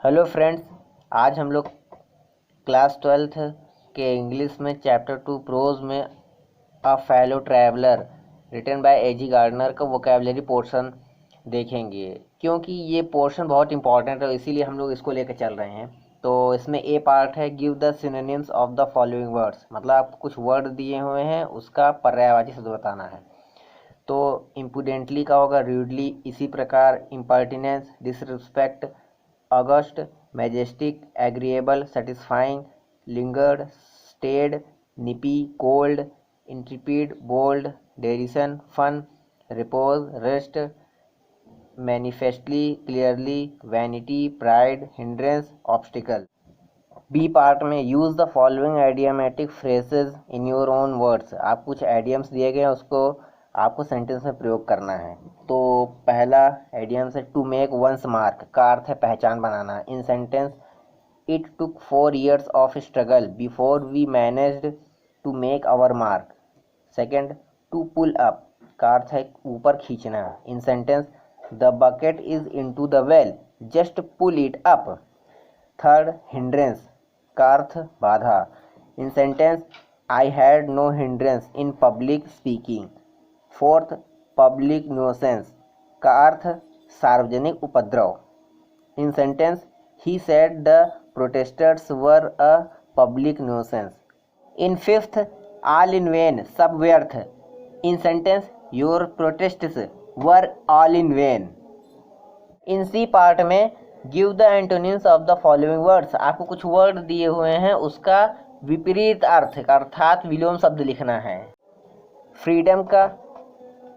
Hello friends, आज हम लोग क्लास 12th के इंग्लिश में चैप्टर 2 प्रोज में a fellow traveller written by A G Gardiner का वोकेबलरी पोर्शन देखेंगे। क्योंकि ये पोर्शन बहुत इंपॉर्टेंट है, इसीलिए हम लोग इसको लेकर चल रहे हैं। तो इसमें ए पार्ट है, give the synonyms of the following words, मतलब आपको कुछ वर्ड दिए हुए हैं, उसका पर्यायवाची शब्द बताना है। तो इम्पुडेंटली का होगा रूडली, इसी प्रकार impertinence, disrespect, august, majestic, agreeable, satisfying, lingered, stayed, nippy, cold, intrepid, bold, derision, fun, repose, rest, manifestly, clearly, vanity, pride, hindrance, obstacle. B part में use the following idiomatic phrases in your own words. आप कुछ idioms दिए गए हैं, उसको आपको sentence में प्रयोग करना है। तो पहला आइडियम्स है टू मेक वंस मार्क, का अर्थ है पहचान बनाना। In sentence it took 4 years of struggle before we managed to make our mark. Second, to pull up, का अर्थ है ऊपर खींचना। In sentence the bucket is into the well, just pull it up. Third, hindrance, का अर्थ बाधा। In sentence I had no hindrance in public speaking. Fourth, public nuisance, का अर्थ सार्वजनिक उपद्रव। In sentence he said the protesters were a public nuisance. In fifth, all in vain, सब व्यर्थ। In sentence your protests were all in vain. In C part में give the antonyms of the following words, आपको कुछ word दिए हुए हैं, उसका विपरीत अर्थ अर्थात विलोम शब्द लिखना है। फ्रीडम का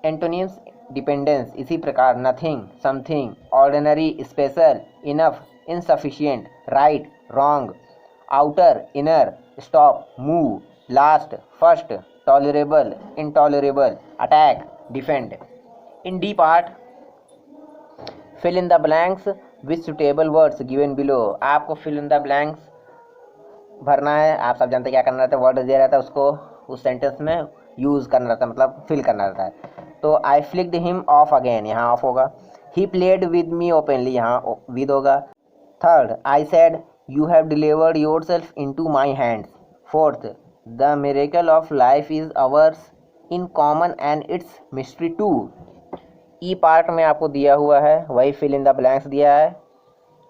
एंटोनिम्स डिपेंडेंस, इसी प्रकार nothing, something, ordinary, special, enough, insufficient, right, wrong, outer, inner, stop, move, last, first, tolerable, intolerable, attack, defend. In D part fill in the blanks with suitable words given below, आपको fill in the blanks भरना है। आप सब जानते हैं क्या करना रहता है, वर्ड दिया रहता है, उसको उस सेंटेंस में यूज़ करना रहता है, मतलब फिल करना रहता है। तो I flicked him off again, यहाँ ऑफ होगा। He played with me openly, यहाँ विद होगा। Third, I said you have delivered yourself into my hands. Fourth, the miracle of life is ours in common and its mystery too. E part में आपको दिया हुआ है, वही fill in the blanks दिया है।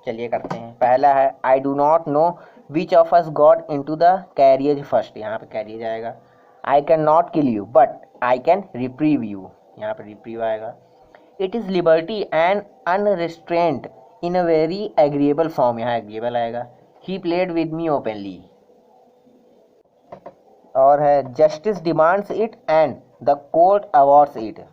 चलिए करते हैं। पहला है I do not know which of us got into the carriage first, यहाँ पे कैरियज आएगा। I can not kill you but I can reprieve you, यहाँ पे रिप्रीव आएगा। It is liberty and unrestraint in a very agreeable form, यहाँ agreeable आएगा। He played with me openly. और है justice demands it and the court awards it.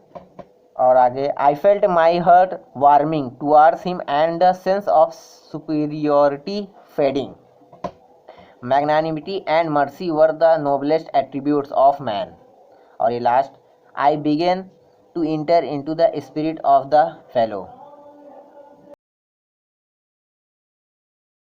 और आगे I felt my heart warming towards him and the sense of superiority fading. Magnanimity and mercy were the noblest attributes of man. और ये last, I begin to enter into the spirit of the fellow.